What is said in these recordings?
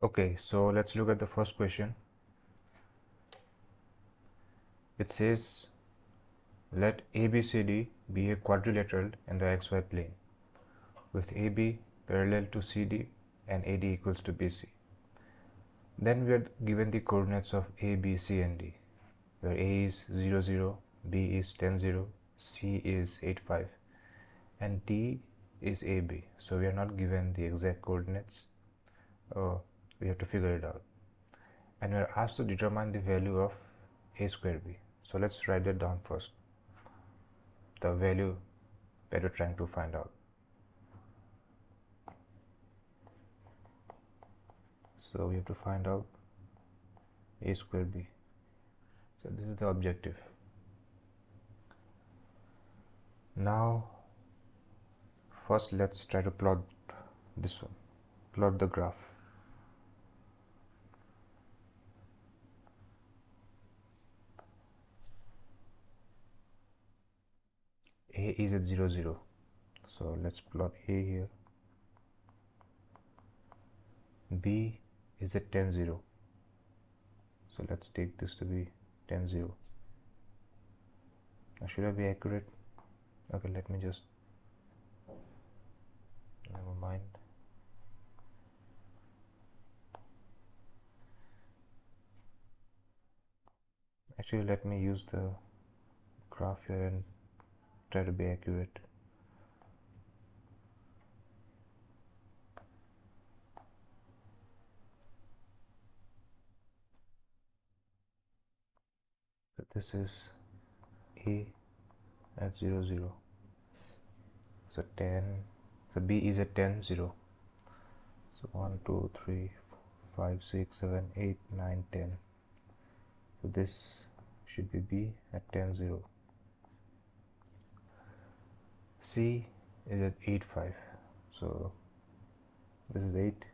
Okay, so let's look at the first question. It says, let ABCD be a quadrilateral in the XY plane with AB parallel to CD and AD equals to BC. Then we are given the coordinates of A, B, C and D, where A is 0, 0, B is 10, 0, C is 8, 5 and D is AB. So we are not given the exact coordinates. We have to figure it out. And we are asked to determine the value of A square B. So let's write that down first. The value that we're trying to find out. So we have to find out A square B. So this is the objective. Now first let's try to plot this one. Plot the graph. A is at 0, 0. So let's plot A here. B is at 10, 0. So let's take this to be 10, 0. Now should I be accurate? Okay, let me just, never mind. Actually, let me use the graph here and try to be accurate. So this is A at 0, 0. So 10, so B is at 10, 0. So 1, 2, 3, 4, 5, 6, 7, 8, 9, 10. So this should be B at 10, 0. C is at 8, 5. So this is 8.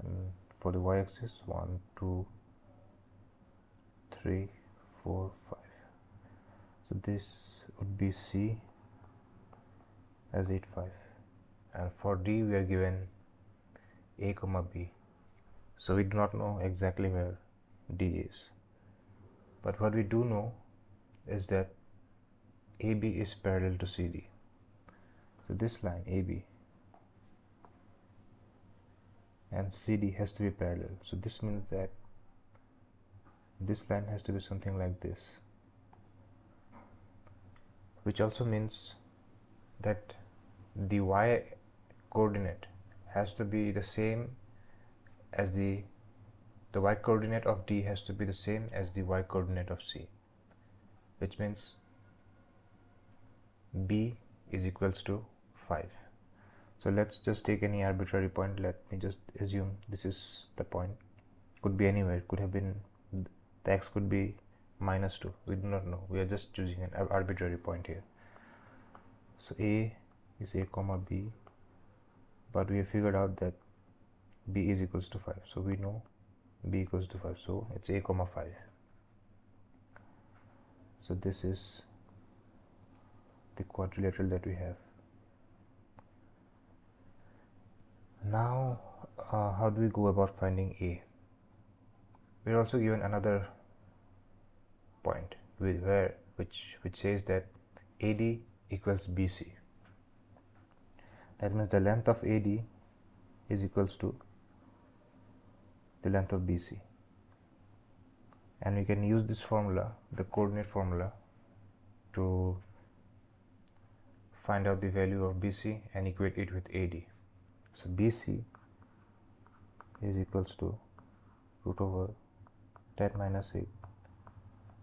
And for the y-axis, 1, 2, 3, 4, 5. So this would be C as 8, 5. And for D we are given A comma B. So we do not know exactly where D is. But what we do know is that AB is parallel to CD. So this line AB and CD has to be parallel. So this means that this line has to be something like this, which also means that the y coordinate has to be the same as the y coordinate of D has to be the same as the y coordinate of C, which means B is equals to 5. So let's just take any arbitrary point. Let me just assume this is the point. Could be anywhere. It could have been, the x could be -2. We do not know. We are just choosing an arbitrary point here. So A is A comma B, but we have figured out that B is equals to 5. So we know B equals to 5. So it's A comma 5. So this is the quadrilateral that we have. Now how do we go about finding A? We are also given another point which says that AD equals BC. That means the length of AD is equals to the length of BC, and we can use this formula, the coordinate formula, to find out the value of BC and equate it with AD. So BC is equals to root over 10 minus 8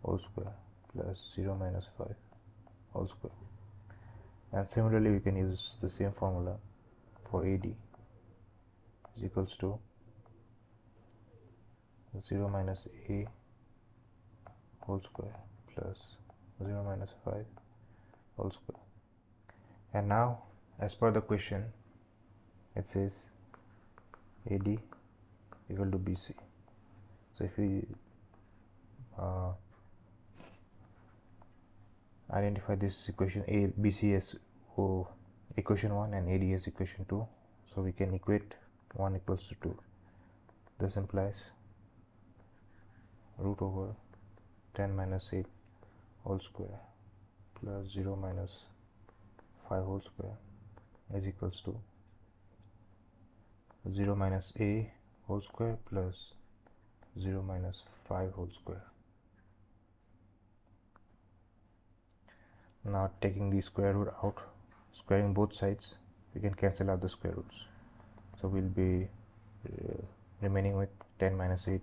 whole square plus 0 minus 5 whole square. And similarly we can use the same formula for AD is equals to 0 minus A whole square plus 0 minus 5 whole square. And now as per the question, it says AD equal to BC. So if we identify this equation BC as equation 1 and AD as equation 2, so we can equate 1 equals to 2. This implies root over 10 minus 8 whole square plus 0 minus 5 whole square is equals to 0 minus a whole square plus 0 minus 5 whole square. Now taking the square root out, squaring both sides, we can cancel out the square roots. So we'll be remaining with 10 minus 8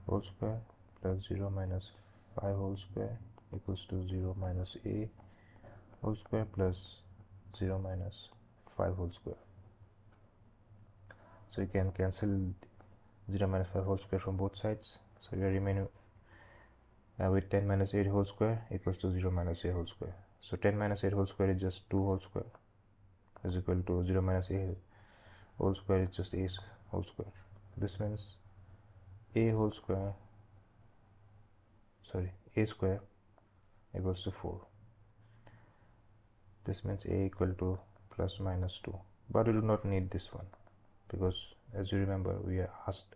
whole square plus 0 minus 5 whole square equals to 0 minus a whole square plus 0 minus 5 whole square. So you can cancel 0 minus 5 whole square from both sides. So we are remaining with 10 minus 8 whole square equals to 0 minus a whole square. So 10 minus 8 whole square is just 2 whole square is equal to 0 minus a whole square is just a whole square. This means a whole square, sorry, a square equals to 4. This means a equal to plus minus 2. But we do not need this one because, as you remember, we are asked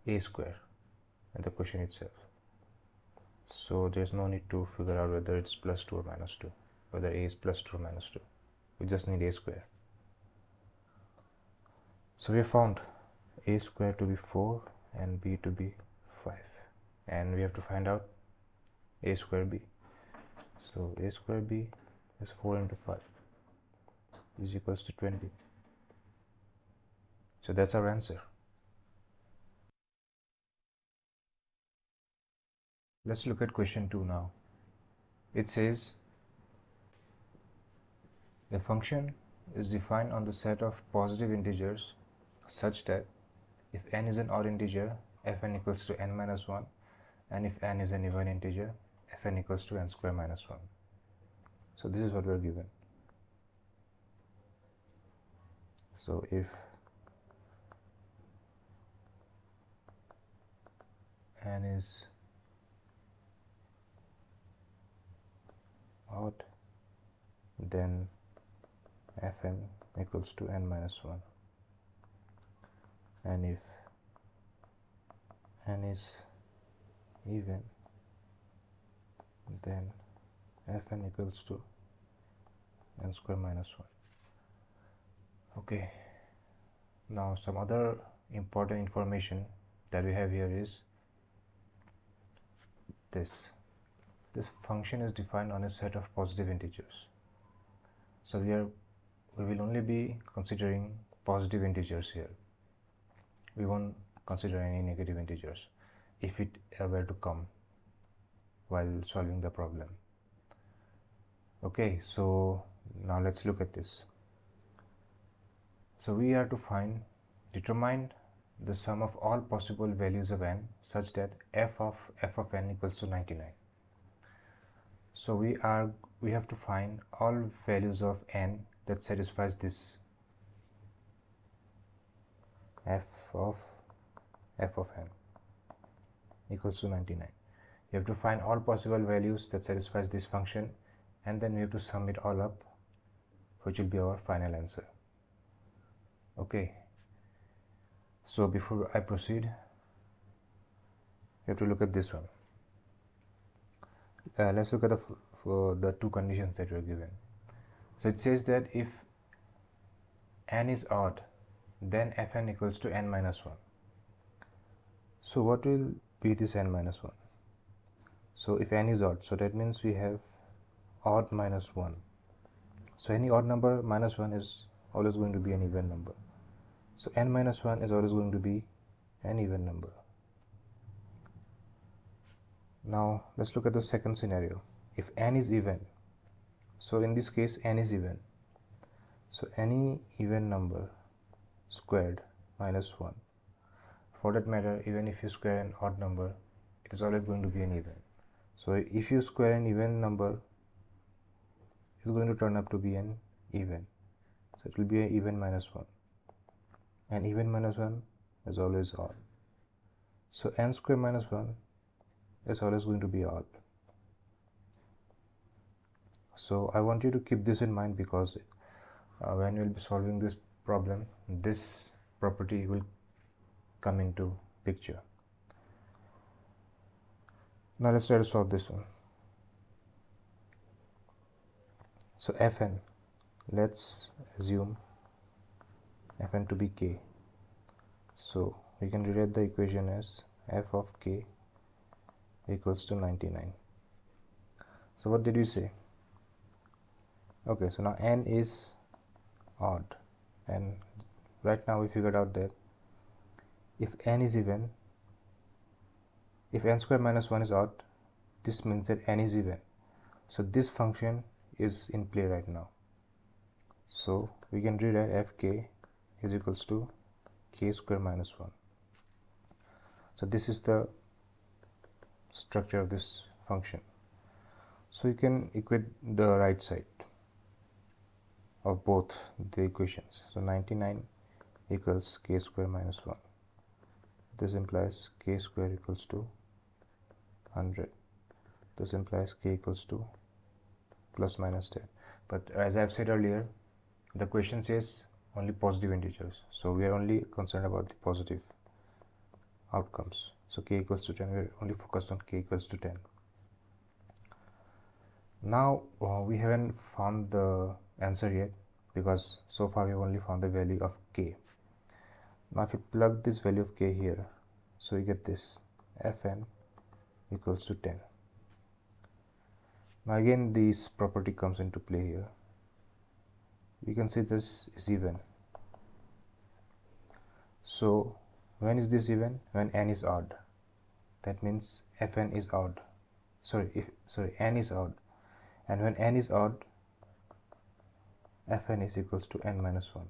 a square in the question itself. So there's no need to figure out whether it's plus 2 or minus 2, whether a is plus 2 or minus 2. We just need a square. So we have found a square to be 4 and b to be 5, and we have to find out a square b. So a square b is 4 into 5 is equals to 20. So that's our answer. Let's look at question 2 now. It says the function is defined on the set of positive integers such that if n is an odd integer, fn equals to n minus 1, and if n is an even integer, fn equals to n square minus 1. So this is what we are given. So if n is odd, then fn equals to n minus 1, and if n is even, then fn equals to n square minus 1. Okay, now some other important information that we have here is this function is defined on a set of positive integers. So we will only be considering positive integers here. We won't consider any negative integers if it were to come while solving the problem. Okay, so now let's look at this. So we are to determine the sum of all possible values of n such that f of n equals to 99. So we have to find all values of n that satisfies this f of n equals to 99. You have to find all possible values that satisfies this function, and then we have to sum it all up, which will be our final answer. Okay, so before I proceed, you have to look at this one. Let's look at the two conditions that were given. So it says that if n is odd, then fn equals to n minus 1. So what will be this n minus 1? So if n is odd, so that means we have odd minus 1. So any odd number minus 1 is always going to be an even number. So n minus 1 is always going to be an even number. Now let's look at the second scenario. If n is even, so in this case n is even, so any even number squared minus 1. For that matter, even if you square an odd number, it is always going to be an even. So if you square an even number, it's going to turn up to be an even. So it will be an even minus 1. And even minus 1 is always odd. So n square minus 1 is always going to be odd. So I want you to keep this in mind, because when you will be solving this problem, this property will come into picture. Now let's try to solve this one. So Fn, let's assume Fn to be k. So we can rewrite the equation as f of k equals to 99. So what did we say? Okay, so now n is odd, and right now we figured out that if n is even, if n square minus 1 is odd, this means that n is even. So this function is in play right now. So we can rewrite fk is equals to k square minus 1. So this is the structure of this function. So you can equate the right side of both the equations. So 99 equals k square minus 1. This implies k square equals to 100. This implies k equals to plus minus 10. But as I have said earlier, the question says only positive integers. So we are only concerned about the positive outcomes. So k equals to 10, we are only focused on k equals to 10. Now we haven't found the answer yet, because so far we have only found the value of k. Now if you plug this value of k here, so you get this Fn equals to 10. Now again this property comes into play here. We can see this is even. So when is this even? When n is odd. That means Fn is odd. N is odd. And when n is odd, Fn is equals to n minus 1.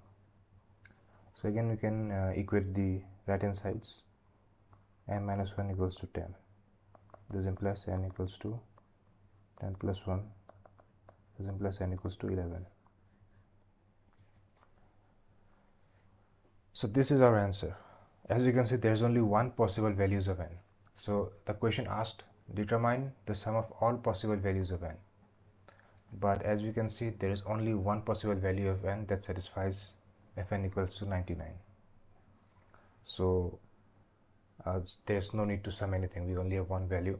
So again we can equate the right hand sides. N minus 1 equals to 10. This implies n equals to 10 plus 1. This implies n equals to 11. So this is our answer. As you can see, there is only one possible values of n. So the question asked, determine the sum of all possible values of n. But as we can see, there is only one possible value of n that satisfies Fn equals to 99. So there's no need to sum anything. We only have one value.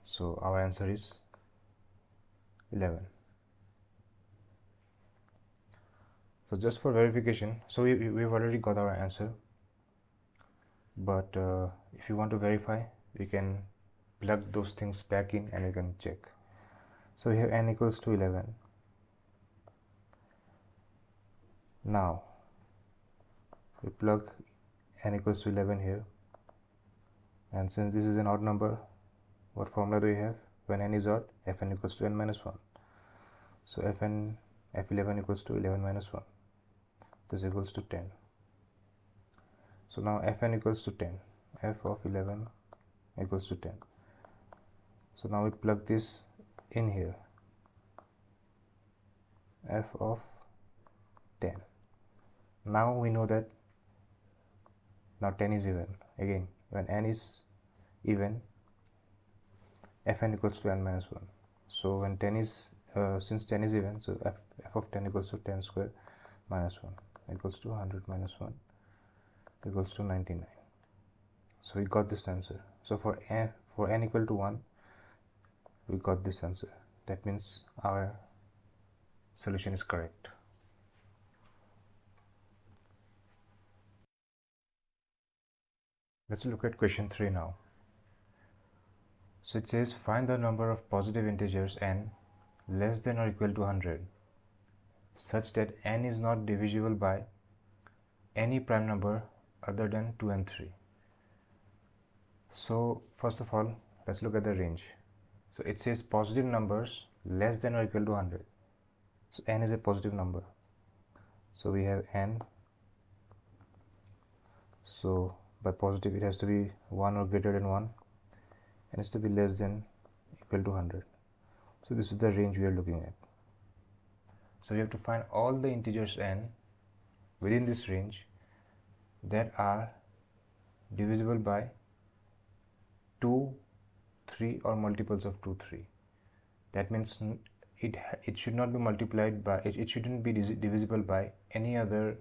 So our answer is 11. So just for verification, so we've already got our answer. But if you want to verify, we can plug those things back in and you can check. So we have n equals to 11. Now we plug n equals to 11 here, and since this is an odd number, what formula do we have? When n is odd, Fn equals to n minus 1. So F11 equals to 11 minus 1. This equals to 10. So now Fn equals to 10. F of 11 equals to 10. So now we plug this in here. F of 10. Now we know that now 10 is even. Again, when n is even, Fn equals to n minus 1. So when 10 is since 10 is even, so f of 10 equals to 10 square minus 1 equals to 100 minus 1 equals to 99. So we got this answer. So for n equal to 1, we got this answer. That means our solution is correct. Let's look at question 3 now. So it says find the number of positive integers n less than or equal to 100 such that n is not divisible by any prime number other than 2 and 3. So first of all, let's look at the range. So it says positive numbers less than or equal to 100. So n is a positive number. So we have n. So by positive it has to be 1 or greater than 1, and it has to be less than equal to 100. So this is the range we are looking at. So we have to find all the integers n within this range that are divisible by 2, 3 or multiples of 2, 3. That means it should not be multiplied by, it shouldn't be divisible by any other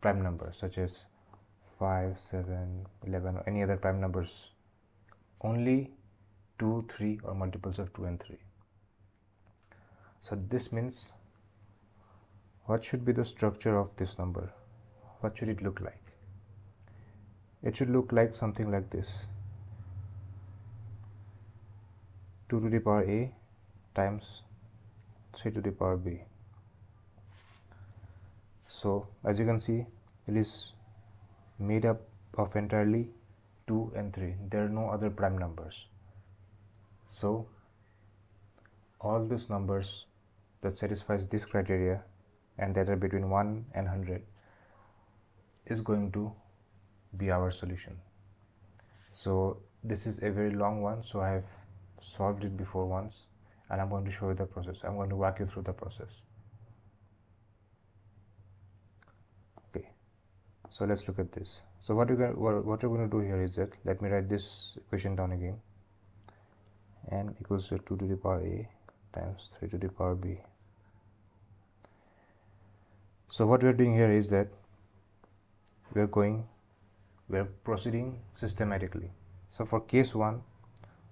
prime number such as 5, 7, 11 or any other prime numbers, only 2, 3 or multiples of 2 and 3. So this means, what should be the structure of this number? What should it look like? It should look like something like this: 2 to the power a times 3 to the power b. So as you can see, it is made up of entirely 2 and 3. There are no other prime numbers. So all those numbers that satisfies this criteria and that are between 1 and 100 is going to be our solution. So this is a very long one, so I have solved it before once, and I'm going to show you the process. I'm going to walk you through the process. Okay, so let's look at this. So what you're going to do here is that, let me write this equation down again. N equals to 2 to the power a times 3 to the power b. So what we are doing here is that we are proceeding systematically. So for case 1,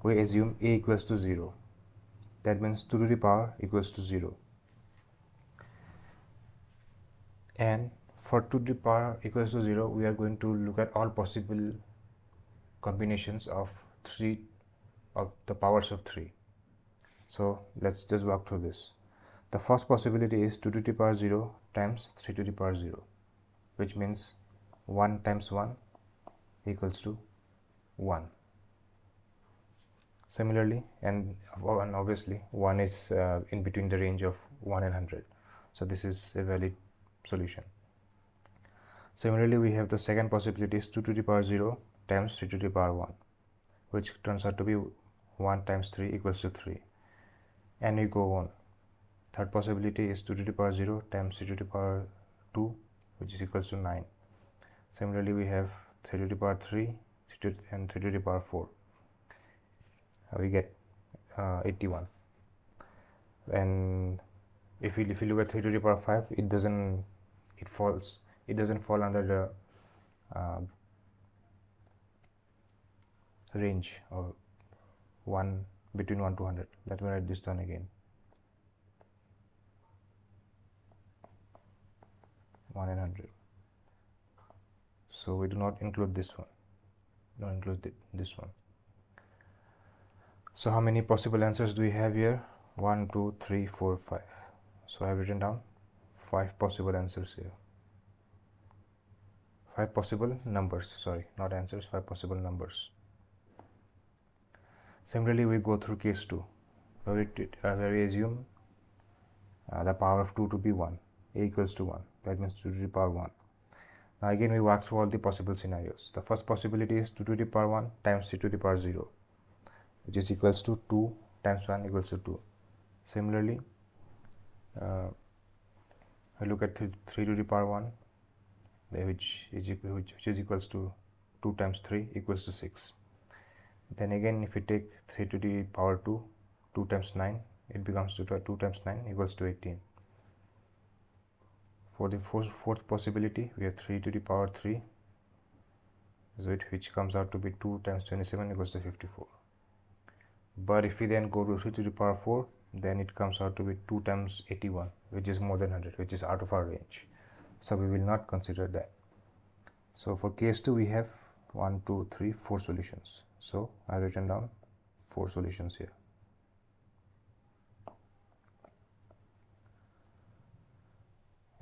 we assume a equals to 0. That means 2 to the power equals to 0. And for 2 to the power equals to 0, we are going to look at all possible combinations of the powers of 3. So let's just walk through this. The first possibility is 2 to the power 0 times 3 to the power 0, which means 1 times 1 equals to 1. Similarly, and obviously 1 is in between the range of 1 and 100. So this is a valid solution. Similarly, we have the second possibility is 2 to the power 0 times 3 to the power 1, which turns out to be 1 times 3 equals to 3. And we go on. Third possibility is 2 to the power 0 times 3 to the power 2, which is equals to 9. Similarly, we have 3 to the power 3 and 3 to the power 4. We get 81. And if you look at 3 to the power 5, it doesn't fall under the range of between 1 to 100. Let me write this down again. 1 and 100. So we do not include this one. Don't include this one. So how many possible answers do we have here? 1, 2, 3, 4, 5. So I have written down 5 possible answers here. 5 possible numbers, sorry, not answers, 5 possible numbers. Similarly, we go through case 2, where we assume the power of 2 to be 1, a equals to 1, that means 2 to the power 1. Now again, we walk through all the possible scenarios. The first possibility is 2 to the power 1 times 3 to the power 0, which is equals to 2 times 1 equals to 2. Similarly, I look at 3 to the power 1, which is equals to 2 times 3 equals to 6. Then again, if we take 3 to the power 2, 2 times 9, it becomes 2 times 9 equals to 18. For the fourth possibility, we have 3 to the power 3, which comes out to be 2 times 27 equals to 54. But if we then go to 3 to the power 4, then it comes out to be 2 times 81, which is more than 100, which is out of our range. So we will not consider that. So for case 2, we have 1, 2, 3, 4 solutions. So I have written down 4 solutions here.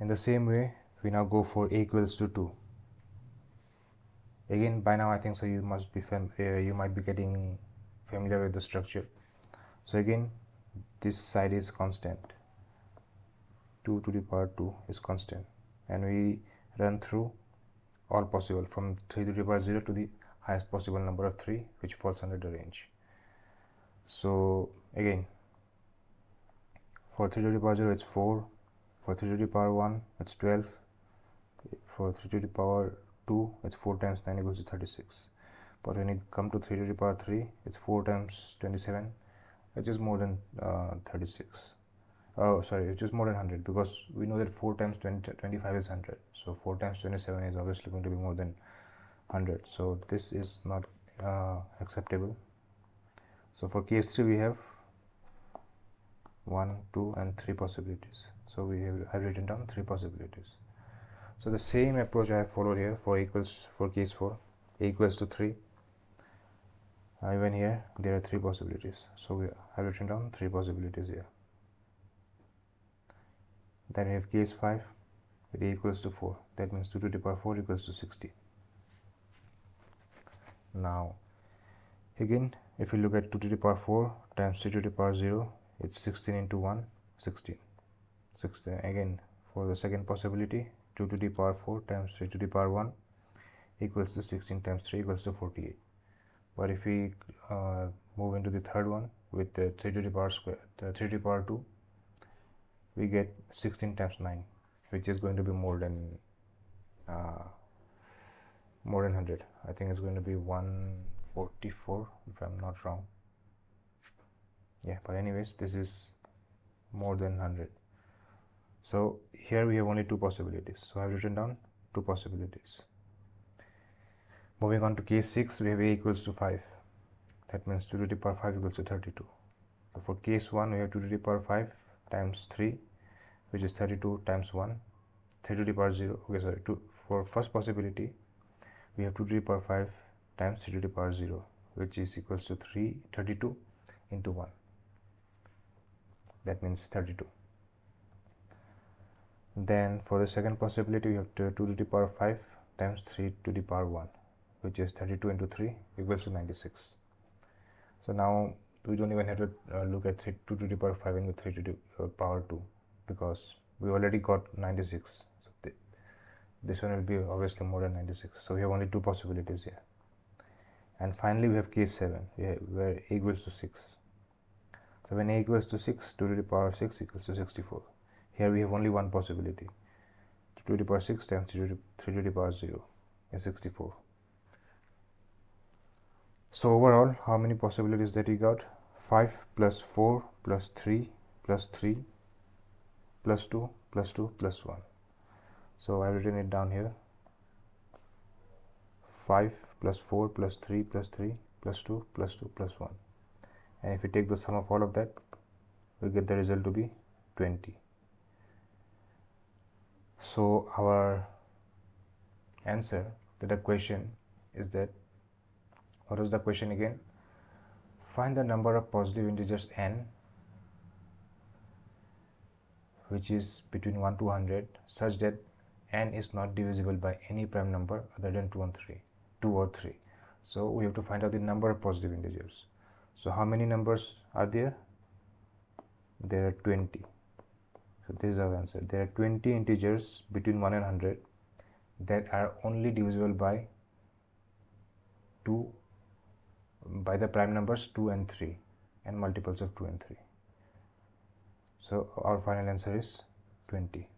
In the same way, we now go for a equals to 2. Again, by now I think so you must be you might be getting familiar with the structure. So again, this side is constant. 2 to the power 2 is constant, and we run through all possible from 3 to the power 0 to the highest possible number of 3, which falls under the range. So again, for 3 to the power 0 it's 4, for 3 to the power 1 it's 12, for 3 to the power 2 it's 4 times 9 equals to 36. But when it comes to 3 to the power 3, it's 4 times 27, which is more than 36. Oh, sorry, it's just more than 100, because we know that 4 times 25 is 100. So 4 times 27 is obviously going to be more than 100. So this is not acceptable. So for case 3 we have 1, 2 and 3 possibilities. So I've written down 3 possibilities. So the same approach I have followed here for case 4, a equals to 3. Even here there are 3 possibilities. So I've written down 3 possibilities here. Then we have case 5 with a equals to 4. That means 2 to the power 4 equals to 60. Now again, if you look at 2 to the power 4 times 3 to the power 0, it's 16 into 1, 16. 16. Again, for the second possibility, 2 to the power 4 times 3 to the power 1 equals to 16 times 3 equals to 48. But if we move into the third one with the 3 to the power square, 3 to the power 2, we get 16 times 9, which is going to be more than 100. I think it's going to be 144 if I'm not wrong. Yeah, but anyways, this is more than 100. So here we have only 2 possibilities. So I've written down 2 possibilities. Moving on to case 6, we have a equals to 5. That means 2 to the power 5 equals to 32. So for case 1, we have 2 to the power 5 times 3, which is 32 times 1, 3 to the power 0. Okay, sorry, for first possibility, we have 2 to the power 5 times 3 to the power 0, which is equals to 32 into 1. That means 32. Then for the second possibility, we have 2 to the power 5 times 3 to the power 1, which is 32 into 3 equals to 96. So now we don't even have to look at 2 to the power 5 and 3 to the power 2, because we already got 96. So this one will be obviously more than 96. So we have only 2 possibilities here. And finally we have case 7, where a equals to 6. So when a equals to 6, 2 to the power 6 equals to 64. Here we have only one possibility. 2 to the power 6 times 3 to the power 0 is 64. So overall, how many possibilities that we got? 5 plus 4 plus 3 plus 3 plus 2 plus 2 plus 1. So I've written it down here. 5 plus 4 plus 3 plus 3 plus 2 plus 2 plus 1. And if we take the sum of all of that, we get the result to be 20. So our answer to the question is that, what was the question again? Find the number of positive integers n, which is between 1 to 100, such that n is not divisible by any prime number other than 2 or 3. So we have to find out the number of positive integers. So how many numbers are there? There are 20. So this is our answer. There are 20 integers between 1 and 100 that are only divisible by the prime numbers 2 and 3 and multiples of 2 and 3. So our final answer is 20.